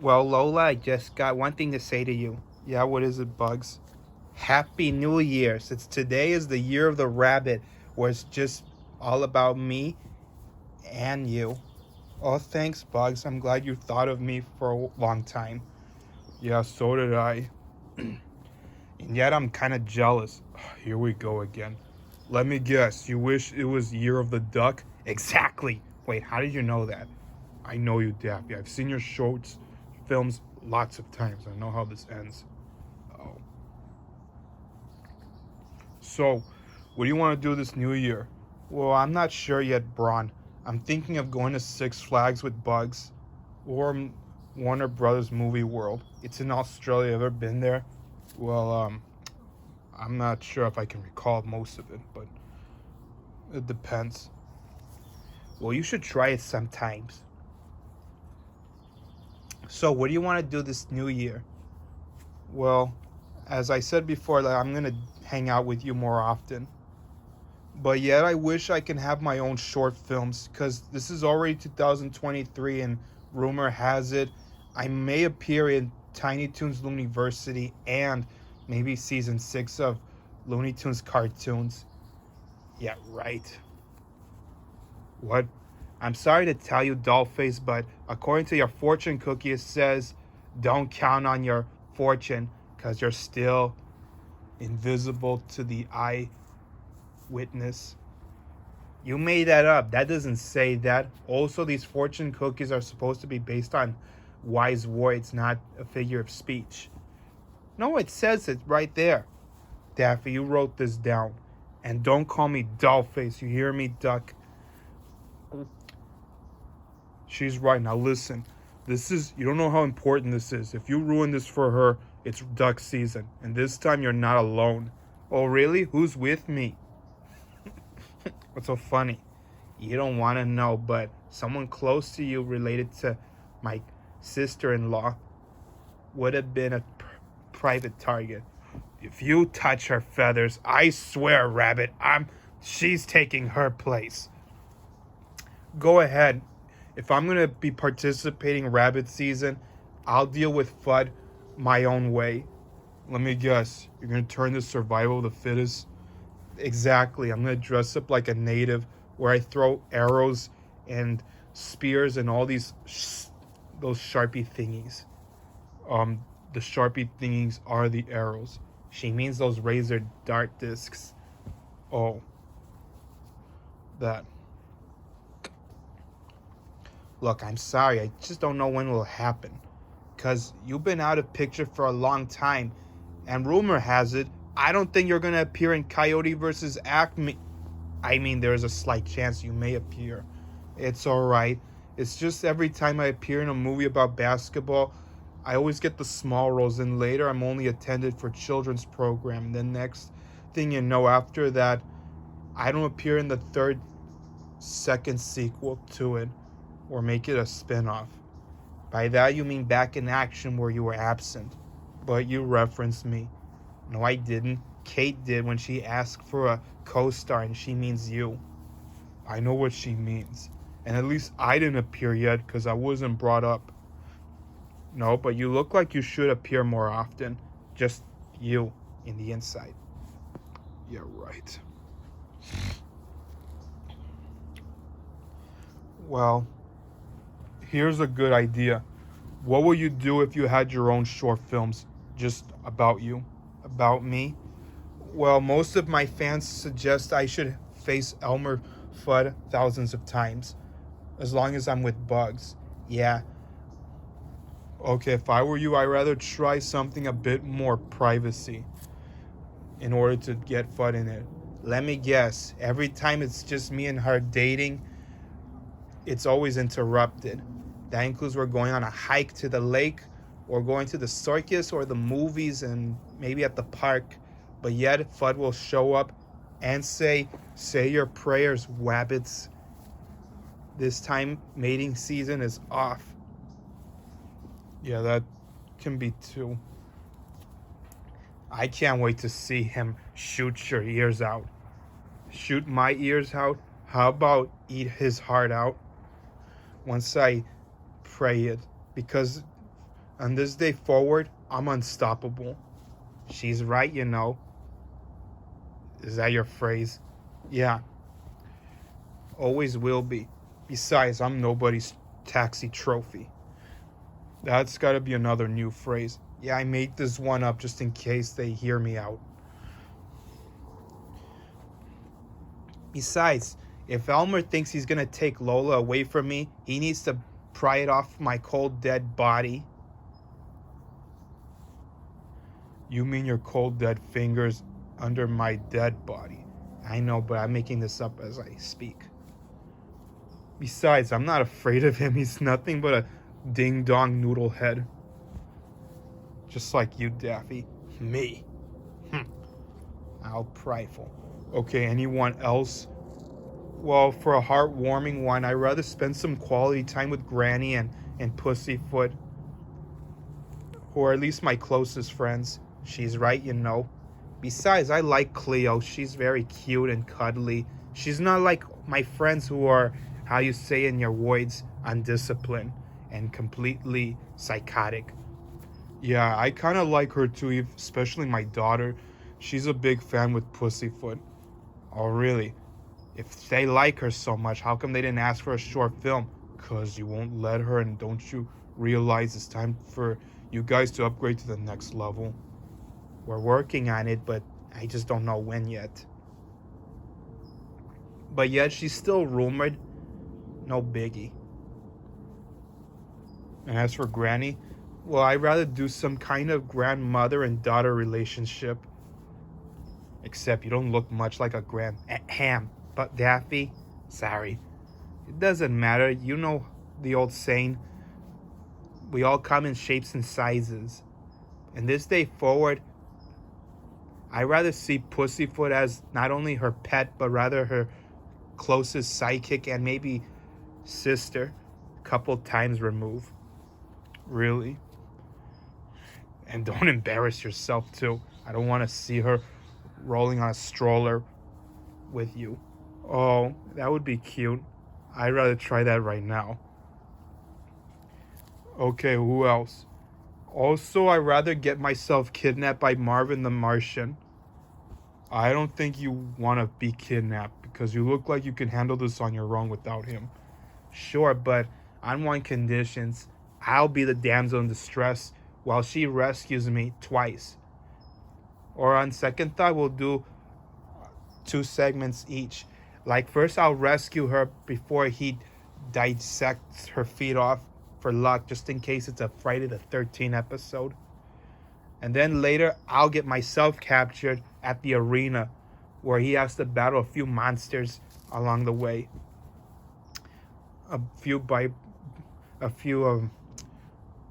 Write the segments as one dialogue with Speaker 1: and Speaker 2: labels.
Speaker 1: Well, Lola, I just got one thing to say to you. Yeah, what is it, Bugs? Happy New Year. Since today is the year of the rabbit, where it's just all about me and you. Oh, thanks, Bugs. I'm glad you thought of me for a long time. Yeah, so did I. And yet I'm kind of jealous. Here we go again. Let me guess, you wish it was Year of the Duck? Exactly. Wait, how did you know that? I know you, Daffy. I've seen your shorts, films lots of times. I know how this ends. Oh. So, what do you want to do this new year? Well, I'm not sure yet, Braun. I'm thinking of going to Six Flags with Bugs or Warner Brothers Movie World. It's in Australia. Ever been there? Well, I'm not sure if I can recall most of it, but it depends. Well, you should try it sometimes. So, what do you want to do this new year? Well, as I said before, like, I'm gonna hang out with you more often. But yet, I wish I can have my own short films because this is already 2023, and rumor has it I may appear in Tiny Toons Looniversity and maybe season 6 of Looney Tunes cartoons. Yeah, right. What? I'm sorry to tell you, Dollface, but according to your fortune cookie, it says don't count on your fortune because you're still invisible to the eye witness. You made that up. That doesn't say that. Also, these fortune cookies are supposed to be based on wise words, not a figure of speech. No, it says it right there. Daffy, you wrote this down. And don't call me Dollface. You hear me, Duck? She's right. Now listen. You don't know how important this is. If you ruin this for her, it's duck season. And this time you're not alone. Oh, really? Who's with me? What's so funny? You don't want to know, but someone close to you related to my sister in law would have been a private target. If you touch her feathers, I swear, Rabbit, she's taking her place. Go ahead. If I'm going to be participating rabbit season, I'll deal with FUD my own way. Let me guess. You're going to turn this survival of the fittest? Exactly. I'm going to dress up like a native where I throw arrows and spears and all those Sharpie thingies. The Sharpie thingies are the arrows. She means those razor dart discs. Oh, that. Look, I'm sorry. I just don't know when it will happen. Because you've been out of picture for a long time. And rumor has it, I don't think you're going to appear in Coyote versus Acme. I mean, there's a slight chance you may appear. It's alright. It's just every time I appear in a movie about basketball, I always get the small roles. And later, I'm only attended for children's program. The next thing you know, after that, I don't appear in the second sequel to it or make it a spin-off. By that you mean back in action where you were absent. But you referenced me. No, I didn't. Kate did when she asked for a co-star, and she means you. I know what she means. And at least I didn't appear yet because I wasn't brought up. No, but you look like you should appear more often. Just you in the inside. Yeah, right. Well, here's a good idea. What would you do if you had your own short films just about you? About me? Well, most of my fans suggest I should face Elmer Fudd thousands of times, as long as I'm with Bugs. Yeah. Okay, if I were you, I'd rather try something a bit more privacy in order to get Fudd in it. Let me guess, every time it's just me and her dating, it's always interrupted. That includes we're going on a hike to the lake, or going to the circus or the movies and maybe at the park. But yet Fudd will show up and say your prayers, wabbits. This time mating season is off. Yeah, that can be too. I can't wait to see him shoot your ears out. Shoot my ears out? How about eat his heart out? Once I pray it. Because On this day forward, I'm unstoppable. She's right, Is that your phrase? Yeah, always will be. Besides, I'm nobody's taxi trophy. That's gotta be another new phrase. Yeah, I made this one up just in case they hear me out. Besides, if Elmer thinks he's gonna take Lola away from me, he needs to pry it off my cold, dead body. You mean your cold, dead fingers under my dead body? I know, but I'm making this up as I speak. Besides, I'm not afraid of him. He's nothing but a ding-dong noodle head. Just like you, Daffy. Me. How prideful. Okay, anyone else? Well, for a heartwarming one, I'd rather spend some quality time with Granny and Pussyfoot. Or at least my closest friends. She's right, Besides, I like Cleo. She's very cute and cuddly. She's not like my friends who are, how you say in your words, undisciplined and completely psychotic. Yeah, I kind of like her too, especially my daughter. She's a big fan with Pussyfoot. Oh, really? If they like her so much, how come they didn't ask for a short film? 'Cause you won't let her, and don't you realize it's time for you guys to upgrade to the next level? We're working on it, but I just don't know when yet. But yet, she's still rumored. No biggie. And as for Granny, well, I'd rather do some kind of grandmother and daughter relationship. Except you don't look much like a ham. But Daffy, sorry. It doesn't matter. You know the old saying, we all come in shapes and sizes. And this day forward, I'd rather see Pussyfoot as not only her pet, but rather her closest sidekick and maybe sister, couple times removed. Really? And don't embarrass yourself too. I don't want to see her rolling on a stroller with you. Oh, that would be cute. I'd rather try that right now. Okay, who else? Also, I'd rather get myself kidnapped by Marvin the Martian. I don't think you want to be kidnapped because you look like you can handle this on your own without him. Sure, but on one conditions, I'll be the damsel in distress while she rescues me twice. Or on second thought, we'll do 2 segments each. Like first I'll rescue her before he dissects her feet off for luck, just in case it's a Friday the 13th episode. And then later I'll get myself captured at the arena where he has to battle a few monsters along the way. A few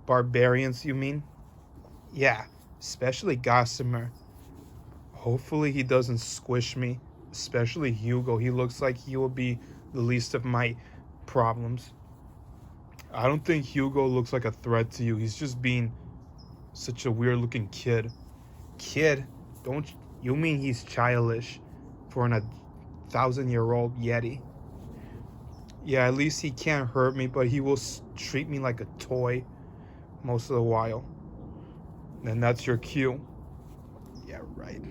Speaker 1: barbarians, you mean? Yeah, especially Gossamer. Hopefully he doesn't squish me, especially Hugo. He looks like he will be the least of my problems. I don't think Hugo looks like a threat to you. He's just being such a weird looking kid. Kid? Don't you mean he's childish for an 1,000-year-old Yeti? Yeah, at least he can't hurt me, but he will treat me like a toy most of the while. And that's your cue. Yeah, right.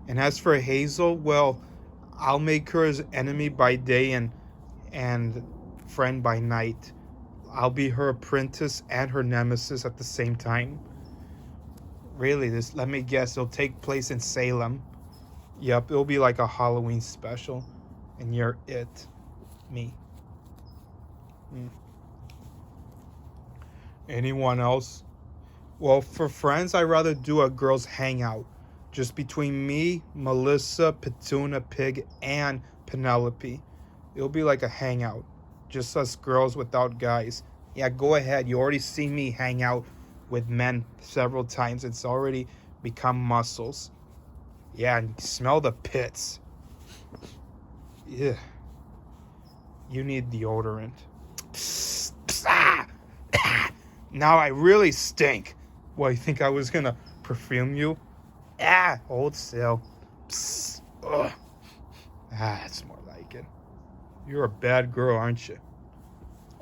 Speaker 1: And as for Hazel, well, I'll make her his enemy by day and friend by night. I'll be her apprentice and her nemesis at the same time. Really, let me guess, it'll take place in Salem. Yep, it'll be like a Halloween special. And you're it. Me. Anyone else? Well, for friends, I'd rather do a girls' hangout. Just between me, Melissa, Petuna, Pig, and Penelope. It'll be like a hangout. Just us girls without guys. Yeah, go ahead. You already see me hang out with men several times. It's already become muscles. Yeah, and smell the pits. Yeah. You need deodorant. Psst, psst, ah, ah. Now I really stink. What, you think I was gonna perfume you? Ah, hold still. Psst. Ugh. Ah, that's more like it. You're a bad girl, aren't you?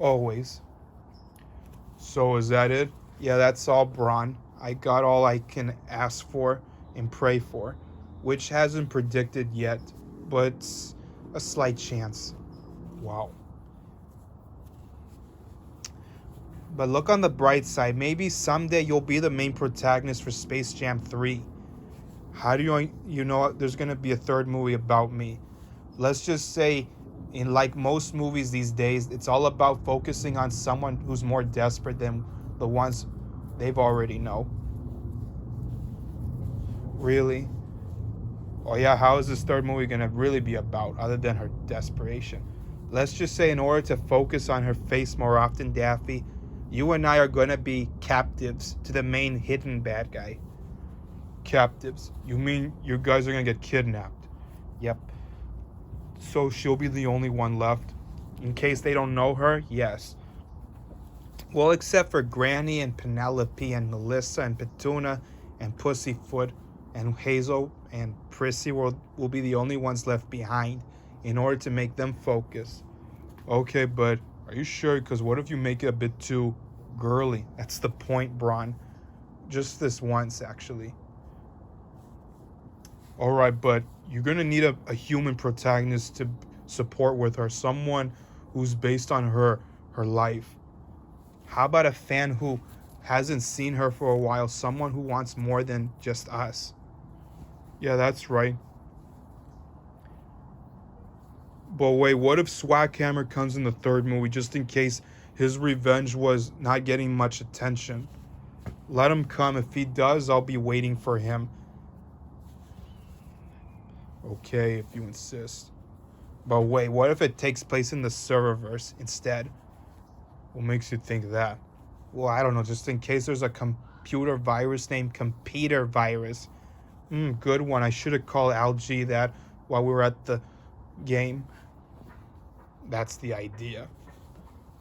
Speaker 1: Always. So is that it? Yeah, that's all, Braun. I got all I can ask for and pray for, which hasn't predicted yet, but a slight chance. Wow. But look on the bright side. Maybe someday you'll be the main protagonist for Space Jam 3. How do you know there's going to be a third movie about me? Let's just say, in like most movies these days, it's all about focusing on someone who's more desperate than the ones they've already know. Really? Oh yeah, how is this third movie going to really be about other than her desperation? Let's just say in order to focus on her face more often, Daffy, you and I are going to be captives to the main hidden bad guy. Captives? You mean you guys are going to get kidnapped? Yep. So she'll be the only one left? In case they don't know her, yes. Well, except for Granny and Penelope and Melissa and Petuna and Pussyfoot and Hazel and Prissy will be the only ones left behind in order to make them focus. Okay, but are you sure? Because what if you make it a bit too girly? That's the point, Braun. Just this once, actually. Alright, but you're going to need a human protagonist to support with her. Someone who's based on her life. How about a fan who hasn't seen her for a while? Someone who wants more than just us. Yeah, that's right. But wait, what if Swackhammer comes in the third movie just in case his revenge was not getting much attention? Let him come. If he does, I'll be waiting for him. Okay, if you insist. But wait, what if it takes place in the serververse instead? What makes you think that? Well, I don't know, just in case there's a computer virus named Competer Virus. Good one. I should have called LG that while we were at the game. That's the idea.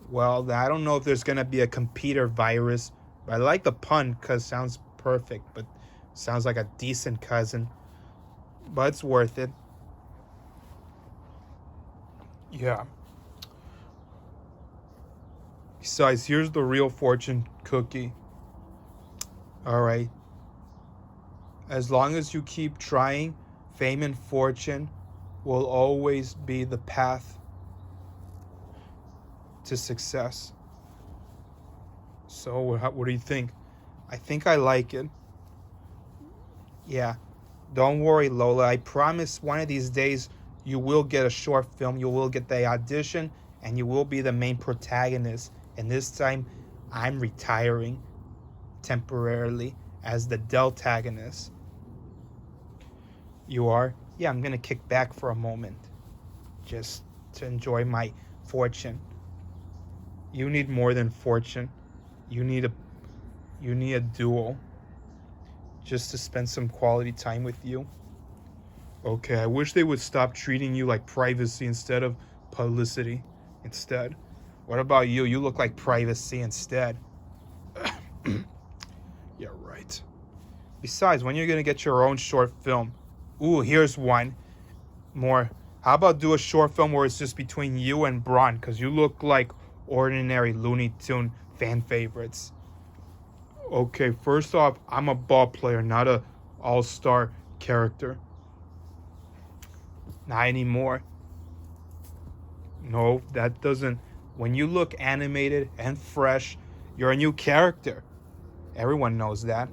Speaker 1: Well, I don't know if there's going to be a computer virus, but I like the pun because it sounds perfect, but sounds like a decent cousin. But it's worth it. Yeah. Besides, here's the real fortune cookie. Alright. As long as you keep trying, fame and fortune will always be the path to success. So, what do you think? I think I like it. Yeah. Don't worry, Lola. I promise one of these days you will get a short film, you will get the audition, and you will be the main protagonist. And this time, I'm retiring temporarily as the Deltagonist. You are? Yeah, I'm going to kick back for a moment just to enjoy my fortune. You need more than fortune. You need a duel just to spend some quality time with you. Okay, I wish they would stop treating you like privacy instead of publicity instead. What about you? You look like privacy instead. Yeah, right. Besides, when you're going to get your own short film? Ooh, here's one more. How about do a short film where it's just between you and Braun? Because you look like ordinary Looney Tune fan favorites. Okay, first off, I'm a ball player, not a all-star character. Not anymore. No, that doesn't. When you look animated and fresh, you're a new character. Everyone knows that.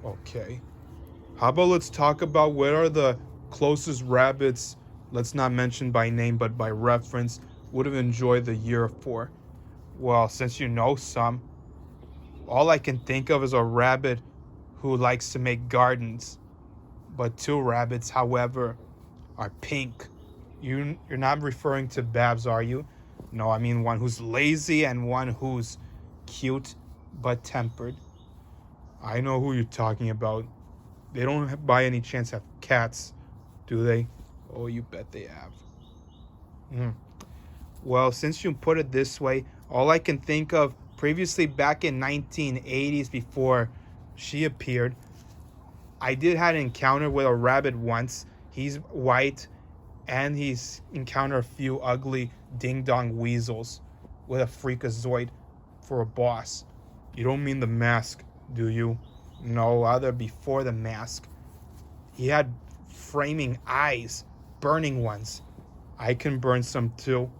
Speaker 1: Okay. How about let's talk about what are the closest rabbits, let's not mention by name but by reference, would have enjoyed the year for? Well, since you know some, all I can think of is a rabbit who likes to make gardens. But two rabbits, however, are pink. You're not referring to Babs, are you? No, I mean one who's lazy and one who's cute but tempered. I know who you're talking about. They don't by any chance have cats, do they? Oh, you bet they have. Well, since you put it this way, all I can think of previously back in 1980s before she appeared, I did have an encounter with a rabbit once. He's white And he's encountered a few ugly ding-dong weasels with a freakazoid for a boss. You don't mean the mask, do you? No, other before the mask. He had framing eyes, burning ones. I can burn some too.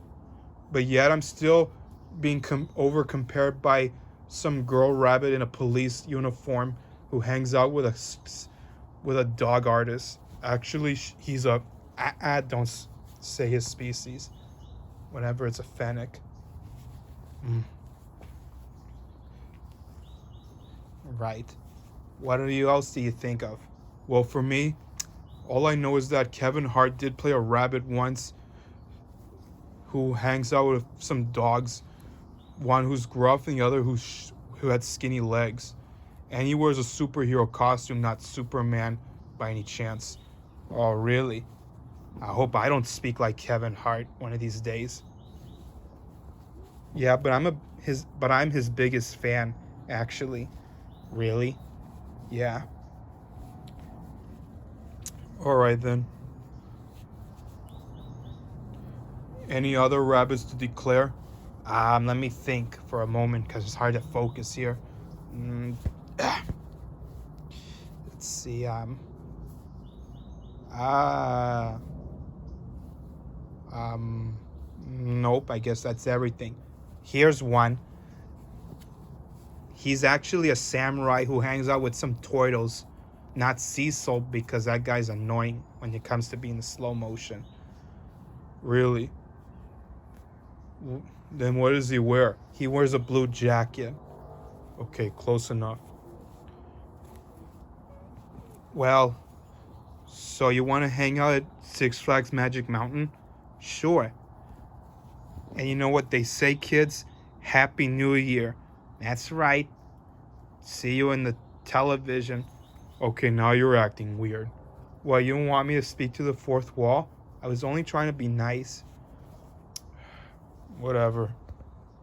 Speaker 1: But yet I'm still being over compared by some girl rabbit in a police uniform who hangs out with a dog artist. Actually, he's a don't say his species. Whenever it's a fennec. Mm. Right. What else do you think of? Well, for me, all I know is that Kevin Hart did play a rabbit once who hangs out with some dogs. One who's gruff and the other who had skinny legs. And he wears a superhero costume, not Superman by any chance. Oh, really? I hope I don't speak like Kevin Hart one of these days. Yeah, but I'm his biggest fan, actually. Really? Yeah. All right then. Any other rabbits to declare? Let me think for a moment because it's hard to focus here. Mm, let's see. Uh, nope. I guess that's everything. Here's one. He's actually a samurai who hangs out with some turtles, not Cecil because that guy's annoying when it comes to being in slow motion. Really? Then what does he wear? He wears a blue jacket. Okay, close enough. Well, so you want to hang out at Six Flags Magic Mountain? Sure. And you know what they say, kids? Happy New Year. That's right. See you in the television. Okay, now you're acting weird. Well, you don't want me to speak to the fourth wall? I was only trying to be nice. Whatever.